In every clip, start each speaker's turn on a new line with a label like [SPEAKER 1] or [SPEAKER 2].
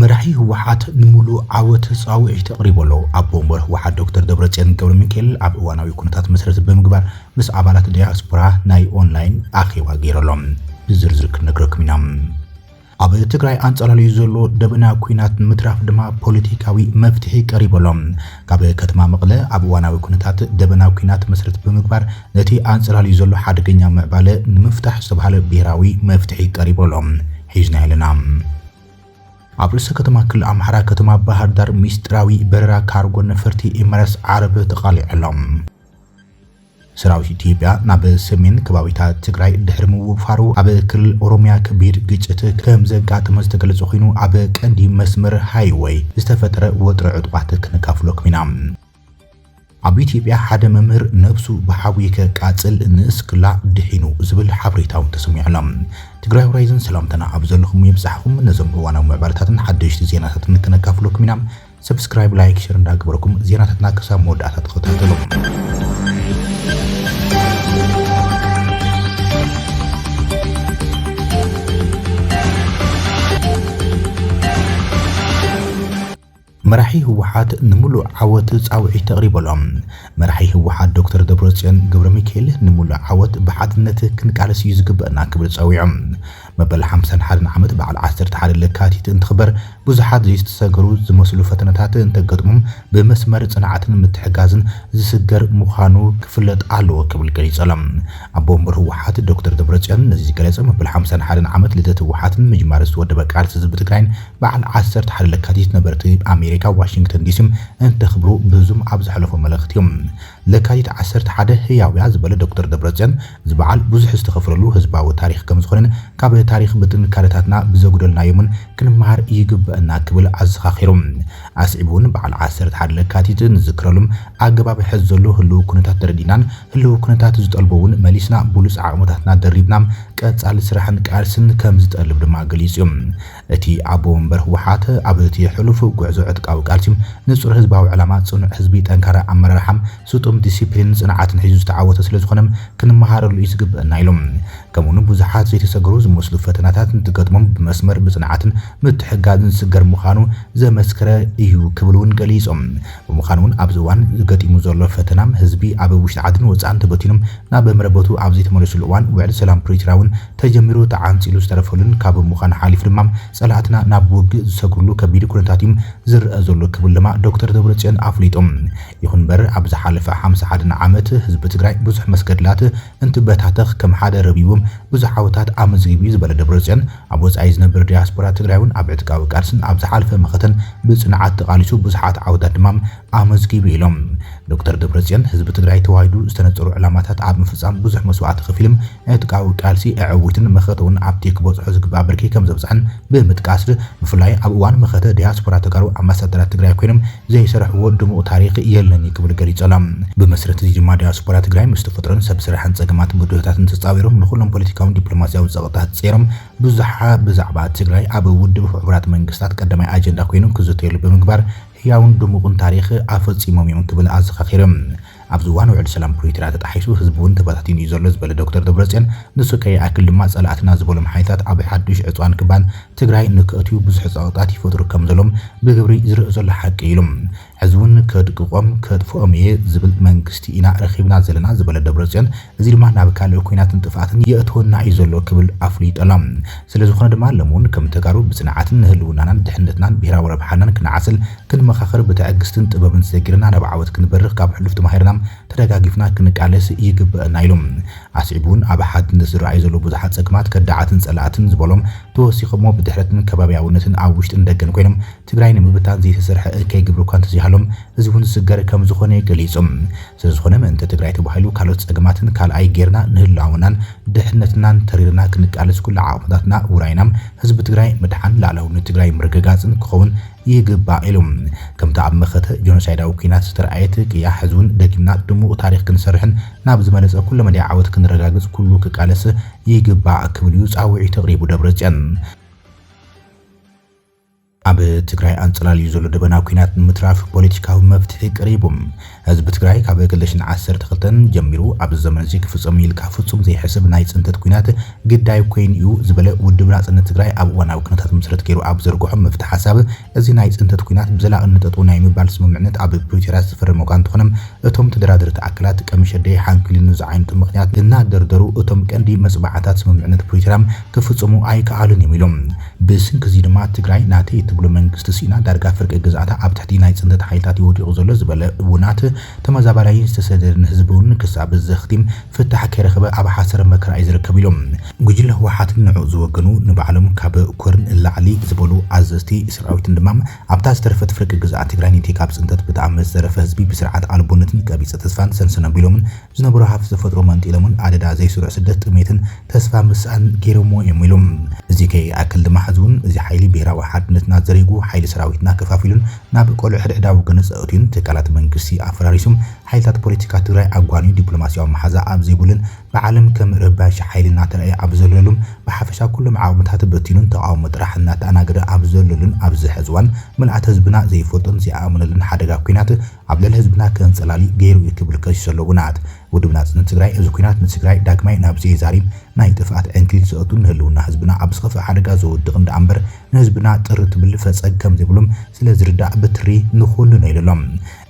[SPEAKER 1] مرحي هوحات نمولو عوت صاوعي تقريبا له أبو مر هوحات دكتور دبرتسيان قبل ميكيل أب واناوي كونتات مسرت بمقبار مس عبالات دياسبورا ناي أونلاين آخي واغير لهم بزرزرك نقرك منام أب تقرأي أنصالالي زولو دبنا كوينات متراف دما بوليتيكاوي مفتحي قريبا لهم قبل كتما مقلة أب واناوي كونتات دبنا كوينات مسرت بمقبار نتي أنصالالي زولو حادقنيا مقبالة نمفتح سبحال بيراوي مفتحي قريبا لهم حيزنا لنام عبرسة كتما كل أمحرا كتما بحر دار ميستراوي بررا كارغو نفرتي إمارس عرب تقالي علم سراوي إثيوبيا ناب سمين كباويتا تግራይ ድሕሪ ምውፋሩ ኣብ ክልል ኦሮሚያ ከቢድ ግጭት ከም ዘጋጥም ዝተገለጸ ኮይኑ ኣብ ቀንዲ መስመር ሃይዌይ ዝተፈጠረ ወጥረ ዕጥቋት ክንካፍሎክ ኢና ኣብ ኢትዮጵያ ሓደ መምህር ነፍሱ በሓዊ ከቃጽል ንእስክላ ድሒኑ ዝብል ሓበሬታውን ተሰሚዑሎም ትግራይ ሆራይዘን ሰላምተና ኣብ ዘለኹም ይብጻሕኩም ነዞም ዋናው መዕባለታትን ሓደሽቲ ዜናታትን ክንካፍሎክ ኢና ሰብስክራይብ ላይክ ሼር እንዳግበረኩም ዜናታትና ከሳብ መወዳእታ ተኸታተሉ مرحي هوحات نمولو عوت صاوعي تقريبا لهم مرحي هوحات دكتور دبرتسيان قبل ميكيل نمولو عوت بحدنت كنقالس يزقبنا كبر صاوعهم مبل 51 عمت بعد 10 حال لكاتيت انتخبر بزحات يستسغرو زمسلو فتنታት እንተገጥሙም በመስመር ጽናዓትን ምትሕጋዝን ዝስገር ሙኻኑ ክፍለጥ አለው ክብል ገሊጸለም አቦምበር ህወሓት ዶክተር ደብረጽዮን ነዚ ገለጸ መበል 51 ዓመት ልደት ህወሓትን መጅማርስ ወደበ ቃል ህዝብ ትግራይን በዓል 10 ሓለ ለካቲት ነበርቲ አሜሪካ ዋሽንግተን ዲሲም እንተኽብሩ ብዙም ኣብ ዝሐለፈ መልእኽትዮም ለካቲት 11 ህያውያ ዝበለ ዶክተር ደብረጽዮን ዝበዓል ብዙሕ ዝተኸፍረሉ ህዝባዊ ታሪኽ ከም ዝኾነን ካብ ታሪኽ ብጥንካረታትና ብዘጉደልናዮምን ክንማር ይግበአና ክብል ኣዘኻኺሮም ኣስዒቡን በዓል 11 ለካቲት ንዝክረሉም ኣገባብ ሕዝ ዘሎ ህልው ኩነታት ተረዲናን ህልው ኩነታት ዝጠልበውን መሊስና ብሉጽ ዓቕምታትና ደሪብና ቀጻሊ ስራሕን ቃልስን ከም ዝጠልብ ድማ ገሊጽዮም እቲ ኣቦ ወንበር ህወሓት ኣብ እቲ ሕሉፍ ጉዕዞ ዕጥቃዊ ቃልሲ ንጹር ህዝባዊ ዕላማ ጽኑዕ ህዝቢ ጠንካራ ኣመራርሓም ስጡም ዲሲፕሊን ጽንዓትን ሒዙ ዝተዓወተ ስለዝኾነም ክንመሃረሉ ይግበአና ኢሎም ከምኡን ብዙሓት ዘይተሰገሩ ዝመስሉ ፈተናታት እንትገጥሞም ብመስመር ብጽንዓትን ምትሕጋዝን ዝስገር ምዃኑ ዘመስከረ እዩ ክብሉን ገሊጾም ብምዃኑን ኣብ ዝዋን ገጢሙ ዘሎ ፈተናም ህዝቢ ኣብ ውሽጢ ዓድን ወጻእን ተበቲኖም ናብ መረበቱ ኣብ ዘይተመለሱሉ እዋን ውዕል ሰላም ፕሪቶሪያውን ተጀሚሩ ተዓንጺሉ ዝተረፈሉን ካብ ምዃኑ ሓሊፍ ድማ ጸላእትና ናብ ውግእ ዝሰግሩሉ ከቢድ ኩነታት እዩ ዝርአ ዘሎ ክብል ድማ ዶክተር ደብረጽዮን ኣፍሊጦም ይኹን በር ኣብ ዝሓለፈ 51 ዓመት ህዝቢ ትግራይ ብዙሕ መስገድላት እንትበታተኽ ከም ሓደ ረቢቦም ብዙሕ ዓወታት ኣመዝጊቢ ዝበለ ደብረጽዮን ኣብ ወጻኢ ዝነብር ዲያስፖራ ትግራይውን ኣብ ዕጥቃዊ ቃልስን ኣብ ዝሓለፈ መኸተን ብጽንዓት ተቃሊሱ ብዙሓት ዓወታት ድማ ኣመዝጊቢ ኢሎም ዶክተር ደብረጽዮን ህዝቢ ትግራይ ተዋሂዱ ዝተነጸሩ ዕላማታት ኣብ ምፍጻም ብዙሕ መስዋዕት ከፊልም ዕጥቃዊ ቃልሲ ዕውትን መኸተውን ኣብቲ ክበጽሖ ዝግባእ ብርኪ ከም ዘብጽሕን ብምጥቃስ ብፍላይ ኣብ እዋን መኸተ ዲያስፖራ ተጋሩ ኣምባሳደራት ትግራይ ኮይኖም ዘይሰርሕዎ ድሙቕ ታሪኽ የለን ክብል ገሊጾም ብመሰረት እዚ ድማ ዲያስፖራ ትግራይ ምስ ተፈጥሮን ሰብ ስራሕን ጸገማትን ብድሆታትን ተጻዊሮም ንኹሎም ፖለቲካውን ዲፕሎማስያውን ጸቕጣት ጸይሮም ብዙሓ ብዛዕባ ትግራይ ኣብ ውድብ ሕቡራት መንግስታት ቀዳማይ ኣጀንዳ ኮይኑ ክዝተየሉ ብምግባር ህያውን ድሙቕን ታሪኽ ኣፈጺሞም እዮም ክብል ኣዘኻኺሮም ኣብ ዝዋን ውዕል ሰላም ፕሪቶሪያ ተጣሒሱ ህዝቡን ተበታቲኑ ዘሎ ዝበለ ዶክተር ደብረጽዮን ንሱ ከይኣክል ድማ ጸላእትና ዝበሎም ሓይታት ኣብ ሓድሽ ዕጽዋን ክባን ትግራይ ንክእትዩ ብዙሕ ጸቕጣት ይፈጥሩ ከም ዘሎም ብግብሪ ዝርአ ዘሎ ሓቂ ኢሎም ሕዝቡን ከድቅቆም ከጥፍኦም እየ ዝብል መንግስቲ ኢና ረኺብና ዘለና ዝበለ ደብረጽዮን እዚ ድማ ናብ ካልእ ኩናትን ጥፋትን የእትወና እዩ ዘሎ ክብል ኣፍሊጦም ስለዝኾነ ድማ ለሙን ከም ተጋሩ ብጽንዓትን ንህልውናናን ድሕነትናን ብሄራዊ ረብሓናን ክንዓስል ክንመኻኸር ብትዕግስትን ጥበብን ዘጊርና ናብ ዓወት ክንበርኽ ካብ ሕሉፍ ተማሂርና ተደጋጊፍና ክንቃለስ ይግበአና ኢሎም ኣስዒቡን ኣብ ሓድነት ዝረኣዩ ዘሎ ብዙሓት ጸገማት ከዳዓትን ጸላእትን ዝበሎም ተወሲኾሞ ብድሕረትን ከባብያውነትን ኣብ ውሽጥን ደገን ኮይኖም ትግራይ ንምብታን ዘይተሰርሐ ከይግብሩ እኳ እንተዘይሃሎም እዚ እውን ዝስገር ከም ዝኾነ ገሊጾም ስለዝኾነ ምእንተ ትግራይ ተባሂሉ ካልኦት ጸገማትን ካልኣይ ጌርና ንህላውናን ድሕነትናን ተሪርና ክንቃለስ ኩሉ ዓቕምታትና ውራይናም ህዝቢ ትግራይ ምድሓን ላዕለውነት ትግራይ ምርግጋጽን ክኸውን ይግባእ ኢሎም ከምታ ኣብ መኸተ ጆኖሳይዳዊ ኩናት ዝተረኣየት ቅያ ሕዝቡን ደጊምና ድሙቕ ታሪኽ ክንሰርሕን ናብ ዝመለጸ ኩሉ መድያ ዓወት ክንረጋግጽ ኩሉ ክቃለስ ይግባእ ክብል እዩ ጻውዒ ተቕሪቡ ደብረጽዮን ኣብ ትግራይ አንጽላል ይዘሎ ደበና ኩናት ምትራፍ ፖለቲካዊ መፍትሒ ቀሪቦም ህዝቢ ትግራይ ካብ 2012 ጀሚሩ ኣብ ዘመን እዚ ክፍጸም ኢልካ ፍጹም ዘይሕሰብ ናይ ጽንተት ኩናት ግዳይ ኮይኑ እዩ ዝበለ ውድብ ናጽነት ትግራይ ኣብ እዋናዊ ኩነታት መሰረት ገይሩ ኣብ ዘርግሖ መፍትሒ ሓሳብ እዚ ናይ ጽንተት ኩናት ብዘላቕነት ጠጠው ናይ ምባል ስምምዕነት ኣብ ፕሪቶሪያ ዝተፈረመ እኳ እንተኾነ እቶም ተደራደርቲ ኣካላት ቀምሸደይ ሓንክሊን ዝዓይነቱ ምኽንያት እናደርደሩ እቶም ቀንዲ መጽባዕታት ስምምዕነት ፕሪቶሪያ ክፍጽሙ ኣይከኣሉን እዮም ኢሎም ብስንኪ እዚ ድማ ትግራይ ናተይ ትብሎ መንግስቲ ሲና ዳርጋ ፍርቂ ግዛኣታ ኣብ ትሕቲ ናይ ጽንተት ሓይልታት ይወዲቑ ዘሎ ዝበለ ውናት ተመዛባላይ ዝተሰደደን ህዝቡን ክሳብ ዘኽቲም ፍታሕ ከይረኸበ ኣብ ሓሰረ መከራ ይዝርከብ ኢሎም ጉጅለ ህወሓትን ንዑ ዝወገኑ ንባዕሎም ካብ ኮርን ላዕሊ ዝበሉ ኣዘዝቲ ሰራዊትን ድማ ኣብታ ዝተረፈት ፍርቂ ግዛኣት ትግራይ ነቲ ካብ ጽንተት ብተኣምር ዝተረፈ ህዝቢ ብስርዓት ኣልቦነትን ቀቢፀ ተስፋን ሰንሰነ ቢሎምን ዝነበሩ ሃፍ ዝፈጥሮ መንጢሎምን ኣደዳ ዘይስሩዕ ስደት ጥሜትን ተስፋ ምስኣን ገይሮሞ እዮም ኢሎም እዚ ከይኣክል ድማ ህዝቡን እዚ ሓይሊ ብሄራዊ ሓድነትና ዘሪጉ ሓይሊ ሰራዊትና ከፋፊሉን ናብ ቆልዑ ሕድሕዳ ወገነ ፀእቱን ትካላት መንግስቲ ኣፈራሪሱም ሓይልታት ፖለቲካ ትግራይ ኣጓንዩ ዲፕሎማስያዊ መሓዛ ኣብ ዘይብሉን ብዓለም ከም ረባሽ ሓይሊ እናተረኣየ ኣብ ዘለሉም ብሓፈሻ ኩሎም ዓውምታት በቲኑን ተቃውሞ ጥራሕ እናተኣናገደ ኣብ ዘለሉን ኣብ ዝሕዝዋን ምልኣት ህዝብና ዘይፈልጦን ዘይኣምነሉን ሓደጋ ኩናት ኣብ ልዕሊ ህዝብና ከንጸላሊ ገይሩ ይክብል ከሲሱ ኣለዎ ናት ውድብ ናጽነት ትግራይ እዚ ኩናት ንትግራይ ዳግማይ ናብ ዘይዛሪብ ናይ ጥፍኣት ዕንክሊል ዘእቱን ህልውና ህዝብና ኣብ ዝኸፍእ ሓደጋ ዘውድቕ እንዳኣምበር ንህዝብና ጥሪ ትብል ፈፀግ ከም ዘይብሎም ስለ ዝርዳእ ብትሪ ንኹሉ ነው ኢሎም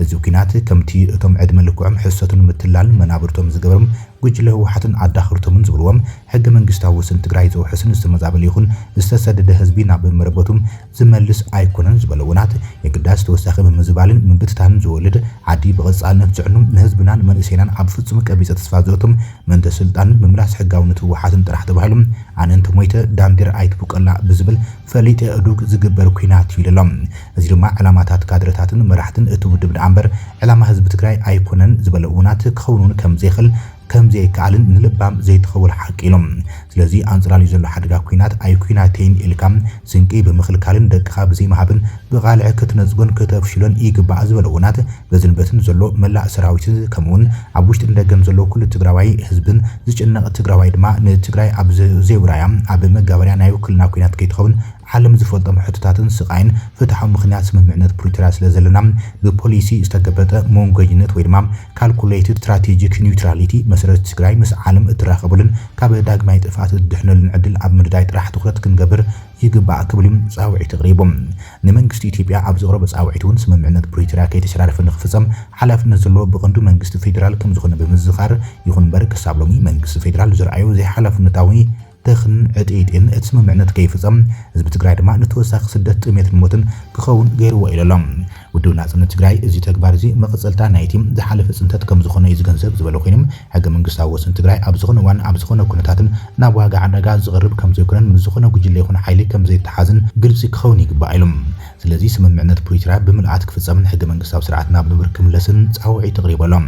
[SPEAKER 1] እዚ ኩናት ከምቲ እቶም ዕድመ ልክዖም ሕሰቱን ምትላልን መናብርቶም ዝገበሮም ጉጅለ ህወሓትን ኣዳኽርቶምን ዝብልዎም ሕገ መንግስታዊ ወሰን ትግራይ ዘውሕስን ዝተመዛበለ ይኹን ዝተሰደደ ህዝቢ ናብ መረበቱም ዝመልስ ኣይኮነን ዝበለውናት የግዳስ ተወሳኺ ምምዝባልን ምብትታንን ዝወልድ ዓዲ ብቐጻልነት ዝዕኑም ንህዝብናን መንእሰይናን ኣብ ፍጹም ቀቢፀ ተስፋ ዘእቶም መንተ ስልጣንን ምምላስ ሕጋውነት ህወሓትን ጥራሕ ተባሂሎም ኣነ እንተ ሞይተ ዳንዴር ኣይትቡቀላ ብዝብል ፈሊጥ እዱግ ዝግበር ኩናት ይብሎም እዚ ድማ ዕላማታት ካድረታትን መራሕትን እቲ ውድብ ዳኣምበር ዕላማ ህዝቢ ትግራይ ኣይኮነን ዝበለውናት ክኸውኑን ከም ዘይኽእል ከም ዘይከኣልን ንልባም ዘይትኸውል ሓቂ ኢሎም ስለዚ አንጽላልዩ ዘሎ ሓደጋ ኩናት ኣይ ኩናተይን ኢልካም ስንቂ ብምኽልካልን ደቅኻ ብዘይመሃብን ብቓልዕ ክትነጽጎን ከተፍሽሎን ይግባእ ዝበለውናት በዝንበትን ዘሎ መላእ ሰራዊት ከምውን ኣብ ውሽጢ እንደገን ዘሎ ኩሉ ትግራዋይ ህዝብን ዝጭነቕ ትግራዋይ ድማ ንትግራይ ኣብ ዘይውራያ ኣብ መጋበርያ ናይ ውክልና ኩናት ከይትኸውን ዓለም ዝፈልጦም ሕቶታትን ስቃይን ፍትሓዊ ምኽንያት ስምምዕነት ፕሪቶሪያ ስለ ዘለና ብፖሊሲ ዝተገበጠ ሞንጎኝነት ወይ ድማ ካልኩሌትድ ስትራቴጂክ ኒውትራሊቲ መሰረት ትግራይ ምስ ዓለም እትራኸቡልን ካብ ዳግማይ ጥፋት ዝድሕነሉን ዕድል ኣብ ምድዳይ ጥራሕ ትኩረት ክንገብር ይግባእ ክብሎም ጻውዒት ተቕሪቦም ንመንግስቲ ኢትዮጵያ ኣብ ዝቕረበ ጻውዒት እውን ስምምዕነት ፕሪቶሪያ ከይተሸራረፈ ንኽፍጸም ሓላፍነት ዘለዎ ብቐንዱ መንግስቲ ፌደራል ከም ዝኾነ ብምዝኻር ይኹን እምበር ክሳብ ሎሚ መንግስቲ ፌደራል ዝረኣዩ ዘይሓላፍነታዊ دخن عتيدين اتسممعنت كيف زم حزب تግራይ ድማ ንተወሳኺ ስደት ጥሜትን ሞትን ክኸውን ገይርዎ ኢሎም ውድብ ናጽነት ትግራይ እዚ ተግባር እዚ መቐጸልታ ናይቲ ዝሓለፈ ጽንተት ከም ዝኾነ ይዝገንዘብ ዝበለ ኮይኖም ሕገ መንግስታዊ ወሰን ትግራይ ኣብ ዝኾነ ዋን ኣብ ዝኾነ ኩነታትን ናብ ዋጋ ዓደጋ ዝቕርብ ከም ዘይኮነን ምስ ዝኾነ ጉጅለ ይኹን ሓይሊ ከም ዘይተሓዝን ግልጽ ክኸውን ይግባእ ኢሎም ስለዚ ስምምዕነት ፕሪቶሪያ ብምልኣት ክፍጸምን ሕገ መንግስታዊ ስርዓት ናብ ንብር ክምለስን ጻውዒት ተቕሪበሎም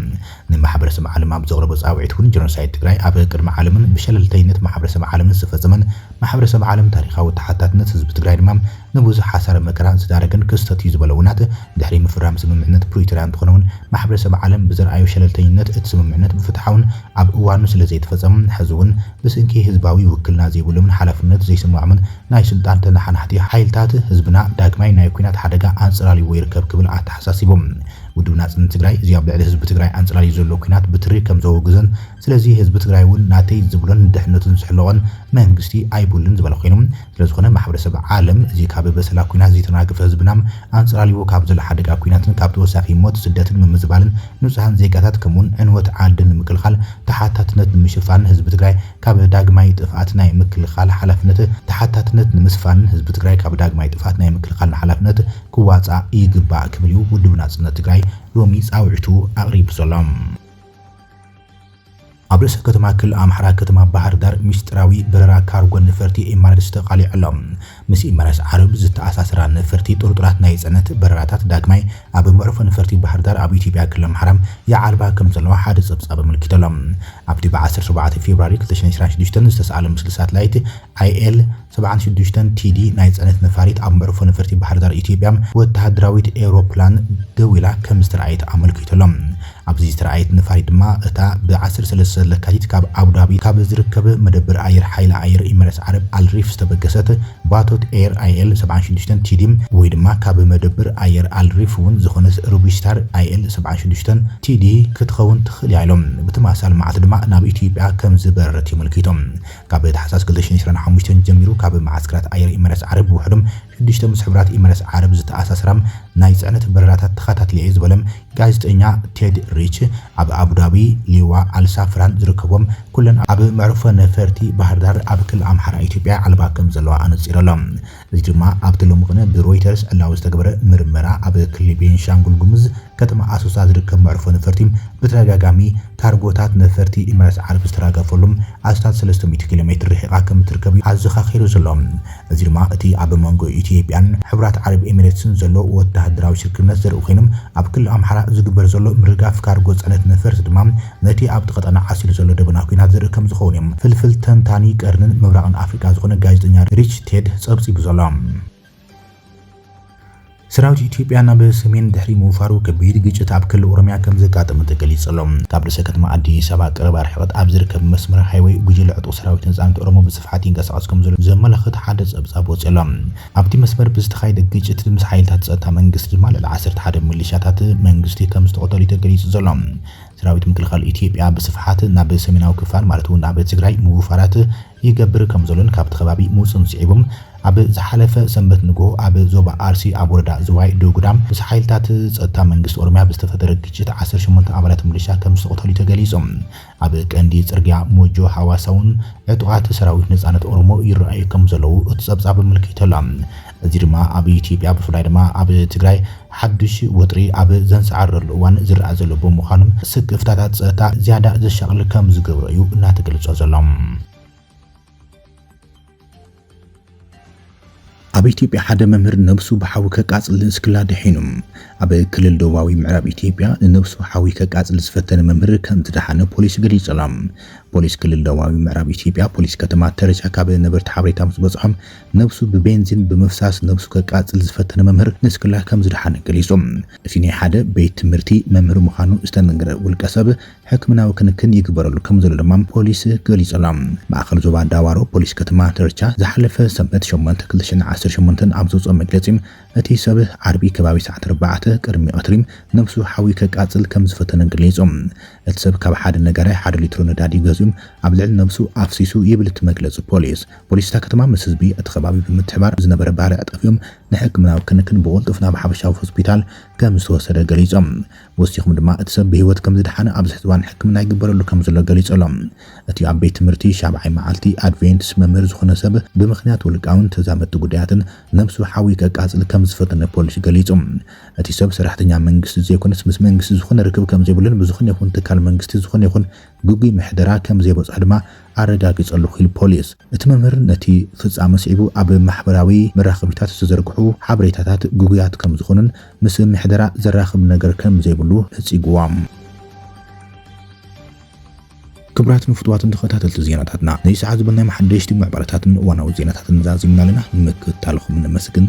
[SPEAKER 1] ንማሕበረሰብ ዓለም ኣብ ዘቕረበ ጻውዒት እውን ጀኖሳይድ ትግራይ ኣብ ቅድሚ ዓለምን ብሸለልተይነት ማሕበረሰብ ዓለምን ዝተፈጸመን ማሕበረሰብ ዓለም ታሪኻዊ ተሓታትነት ህዝቢ ትግራይ ድማ ንብዙሕ ሓሳረ መከራ ዝዳረገን ክስተት እዩ ዝበለውናት ድሕሪ ምፍራም ስምምዕነት ፕሪቶሪያ እንትኾነውን ማሕበረሰብ ዓለም ብዘርኣዩ ሸለልተይነት እቲ ስምምዕነት ብፍትሓውን ኣብ እዋኑ ስለ ዘይተፈጸመ ሕዚ እውን ብስንኪ ህዝባዊ ውክልና ዘይብሎምን ሓላፍነት ዘይስምዖምን ናይ ስልጣን ተናሓናሕቲ ሓይልታት ህዝብና ዳግማይ ናይ ኩናት ሓደጋ ኣንጽላልይዎ ይርከብ ክብል ኣተሓሳሲቦም ውድብ ናጽነት ትግራይ እዚ ኣብ ልዕሊ ህዝቢ ትግራይ ኣንጽላልዩ ዘሎ ኩናት ብትሪ ከም ዘወግዘን ስለዚ ህዝቢ ትግራይ እውን ናተይ ዝብሎን ድሕነቱን ዝሕለቆን መንግስቲ ኣይቡልን ዝበለ ኮይኖም ስለዝኾነ ማሕበረሰብ ዓለም እዚ ካብ በሰላ ኩናት ዝተናገፈ ህዝብና ኣንጽላልይዎ ካብ ዘሎ ሓደጋ ኩናትን ካብ ተወሳኺ ሞት ስደትን ምምዝባልን ንጹሃን ዜጋታት ከምውን ዕንወት ዓድን ንምክልኻል ተሓታትነት ንምሽፋን ህዝቢ ትግራይ ካብ ዳግማይ ጥፍኣት ናይ ምክልኻል ሓላፍነት ተሓታትነት ንምስፋን ህዝቢ ትግራይ ካብ ዳግማይ ጥፍኣት ናይ ምክልኻል ሓላፍነት ክዋጻእ ይግባእ ክብል እዩ ውድብ ናጽነት ትግራይ ሎሚ ጻውዒቱ ኣቕሪቡ ዘሎ ኣብ ርእሰ ከተማ ክልል ኣምሓራ ከተማ ባህር ዳር ሚስጥራዊ በረራ ካርጎ ነፈርቲ ኤምሬትስ ተቃሊዕሎም ምስ ኤምሬትስ ዓረብ ዝተኣሳሰራ ነፈርቲ ጥርጥራት ናይ ጽዕነት በረራታት ዳግማይ ኣብ መዕረፎ ነፈርቲ ባህር ዳር ኣብ ኢትዮጵያ ክልል ኣምሓራ ይዓልባ ከም ዘለዋ ሓደ ጸብጻብ ኣመልኪቶሎም ኣብቲ ብ14 ፌብሩዋሪ 2026 ዝተሰኣለ ምስሊ ሳተላይት IL 76 TD ናይ ጽዕነት ነፋሪት ኣብ መዕረፎ ነፈርቲ ባህር ዳር ኢትዮጵያ ወተሃደራዊት ኤሮፕላን ደው ኢላ ከም ዝተረኣየት ኣመልኪቶሎም ኣብዚ ዝተረኣየት ንፋይ ድማ እታ ብ13 ለካቲት ካብ አቡዳቢ ካብ ዝርከብ መደበር ኣየር ሓይሊ ኣየር ኤሚሬትስ ዓረብ አልሪፍ ዝተበገሰት ባቶት ኤር አይኤል 76 ቲዲም ወይ ድማ ካብ መደበር ኣየር አልሪፍ እውን ዝኾነት ሩቢስታር አይኤል 76 ቲዲ ክትኸውን ትኽእል ኢሎም ብተመሳሳሊ መዓልቲ ድማ ናብ ኢትዮጵያ ከም ዝበረረት የመልክቶም ካብ ታሕሳስ 2025 ጀሚሩ ካብ ማዓስከራት ኣየር ኤሚሬትስ ዓረብ ውሕዶም 6 መስሕብራት ኤሚሬትስ ዓረብ ዝተኣሳሰራም ናይ ጽዕነት በረራታት ተኸታትልየ ዝበለም ጋዜጠኛ ቴድ ሪች ኣብ አቡዳቢ ሊዋ አልሳፍራን ዝርከቦም ኩለን ኣብ መዕርፎ ነፈርቲ ባህር ዳር ኣብ ክልል ኣምሓራ ኢትዮጵያ ዓለባ ከም ዘለዋ ኣነፂረሎም እዚ ድማ ኣብ ተለምቕነ ብሮይተርስ ዕላዊ ዝተገበረ ምርመራ ኣብ ክልል ቤንሻንጉል ጉሙዝ ከተማ ኣሶሳ ዝርከብ መዕርፎ ነፈርቲ ብተደጋጋሚ ካርጎታት ነፈርቲ ኤሚሬትስ ዓረብ ዝተራገፈሎም ኣስታት 300 ኪሎ ሜትር ርሒቓ ከም ትርከብ ኣዘኻኺሩ ዘሎ እዚ ድማ እቲ ኣብ መንጎ ኢትዮጵያን ሕብራት ዓረብ ኤሚሬትስን ዘሎ ወተሃደራዊ ሽርክነት ዘርኢ ኮይኖም ኣብ ክልል ኣምሓራ ዝግበር ዘሎ ምርጋፍ ካርጎ ጽዕነት ነፈርቲ ድማ ነቲ ኣብ ተቐጠና ዓሲሉ ዘሎ ደበና ኩናት ዘርኢ ከም ዝኸውን እዮም ፍልፍል ተንታኒ ቀርንን ምብራቕን ኣፍሪካ ዝኾነ ጋዜጠኛ ሪች ቴድ ጸብጺቡ ዘሎ ሰራዊት ኢትዮጵያ ናብ ሰሜን ድሕሪ ምውፋሩ ከቢድ ግጭት ኣብ ክልል ኦሮሚያ ከም ዘጋጠመ ተገሊጹ ኣሎ ካብ ርእሰ ከተማ አዲስ አበባ ቀረባ ርሕቀት ኣብ ዝርከብ መስመር ሃይዌይ ጉጅለ ዕጡቕ ሰራዊት ነጻነት ኦሮሞ ብስፍሓት ይንቀሳቐስ ከም ዘሎ ዘመላኽት ሓደ ጸብጻብ ወፂኡ ኣሎ ኣብቲ መስመር ብዝተኻየደ ግጭት ምስ ሓይልታት ጸጥታ መንግስቲ ድማ ልዕሊ 11 ሚሊሻታት መንግስቲ ከም ዝተቐተሉ ተገሊጹ ዘሎ ሰራዊት ምክልኻል ኢትዮጵያ ብስፍሓት ናብ ሰሜናዊ ክፋል ማለት እውን ናብ ትግራይ ምውፋራት ይገብር ከም ዘሎን ካብቲ ከባቢ ሙፅን ስዒቦም ኣብ ዝሓለፈ ሰንበት ንግሆ ኣብ ዞባ አርሲ ኣብ ወረዳ ዝዋይ ዶጉዳም ምስ ሓይልታት ጸጥታ መንግስቲ ኦሮሚያ ብዝተፈጠረ ግጭት 18 ኣባላት ሚሊሻ ከም ዝተቐተሉ ተገሊጾም ኣብ ቀንዲ ጽርግያ ሞጆ ሓዋሳውን ዕጡቓት ሰራዊት ነጻነት ኦሮሞ ይረኣዩ ከም ዘለዉ እቲ ጸብጻብ ምልክተላ እዚ ድማ ኣብ ኢትዮጵያ ብፍላይ ድማ ኣብ ትግራይ ሓድሽ ወጥሪ ኣብ ዘንሰዓረሉ እዋን ዝረአ ዘሎ ብምዃኑም ስቅፍታታት ጸጥታ ዝያዳ ዘሻቕል ከም ዝገብሮ እዩ እናተገለጸ ዘሎ ኣብ ኢትዮጵያ ሓደ መምህር ነብሱ ብሓዊ ከቃጽል እስክላ ደሒኑም ኣብ ክልል ደቡባዊ ምዕራብ ኢትዮጵያ ነብሱ ሓዊ ከቃጽል ዝፈተነ መምህር ከም ዝደሓነ ፖሊስ ገሊጹ ኣሎ ፖሊስ ክልል ደቡባዊ ምዕራብ ኢትዮጵያ ፖሊስ ከተማ ተረጃ ካብ ነበርቲ ሓበሬታ ምስ በጽሖም ነብሱ ብቤንዚን ብምፍሳስ ነብሱ ከቃጽል ዝፈተነ መምህር ንስክላ ከም ዝደሓነ ገሊጹም እቲ ናይ ሓደ ቤት ትምህርቲ መምህር ምዃኑ ዝተነገረ ውልቀ ሰብ ሕክምናዊ ክንክን ይግበረሉ ከም ዘሎ ድማ ፖሊስ ገሊጹ ኣሎ ማእኸል ዞባ ዳዋሮ ፖሊስ ከተማ ተረጃ ዝሓለፈ ሰንበት 8 2018 ኣብ ዘውፅኦ መግለጺ እቲ ሰብ ዓርቢ ከባቢ ሰዓት 4 ቅድሚ ቀትሪ ነብሱ ሓዊ ከቃጽል ከም ዝፈተነ ገሊጹም እቲ ሰብ ካብ ሓደ ነጋራይ 1 ሊትሮ ነዳዲ ገዚኦም ኣብ ልዕሊ ነብሱ ኣፍሲሱ ይብል እቲ መግለጺ ፖሊስ ከተማ ምስ ህዝቢ እቲ ከባቢ ብምትሕባር ዝነበረ ባህሪ ኣጠፊዮም ንሕክምናዊ ክንክን ብቕልጡፍ ናብ ሓበሻዊ ሆስፒታል ከም ዝተወሰደ ገሊጾም ወሲኹም ድማ እቲ ሰብ ብሂወት ከም ዝደሓነ ኣብ ዝሕዝባን ሕክምና ይግበረሉ ከም ዘሎ ገሊጾሎም እቲ ኣብ ቤት ትምህርቲ ሻብዓይ መዓልቲ ኣድቬንትስ መምህር ዝኾነ ሰብ ብምኽንያት ውልቃውን ተዛመድቲ ጉዳያትን ነብሱ ሓዊ ከቃጽል ከም ዝፈተነ ፖሊስ ገሊጹም እቲ ሰብ ሰራሕተኛ መንግስቲ ዘይኮነስ ምስ መንግስቲ ዝኾነ ርክብ ከም ዘይብሉን ብዝኾነ ይኹን ትካል መንግስቲ ዝኾነ ይኹን ጉጉይ ምሕደራ ከም ዘይበጽሕ ድማ ኣረጋጊጸሉ ኺል ፖሊስ እቲ መምህር ነቲ ፍጻመ ስዒቡ ኣብ ማሕበራዊ መራኸቢታት ዝተዘርግሑ ሓበሬታታት ጉጉያት ከም ዝኾኑን ምስ ምሕደራ ዘራኽብ ነገር ከም ዘይብሉ እጽይግዋም ክብራትን ፍትዋትን ተኸታተልቲ ዜናታትና ነይ ሰዓት ዝበልናይ መሓደሽቲ ምዕባለታትን እዋናዊ ዜናታትን ዛዚምና ለና ንምክትታልኹም ነመስግን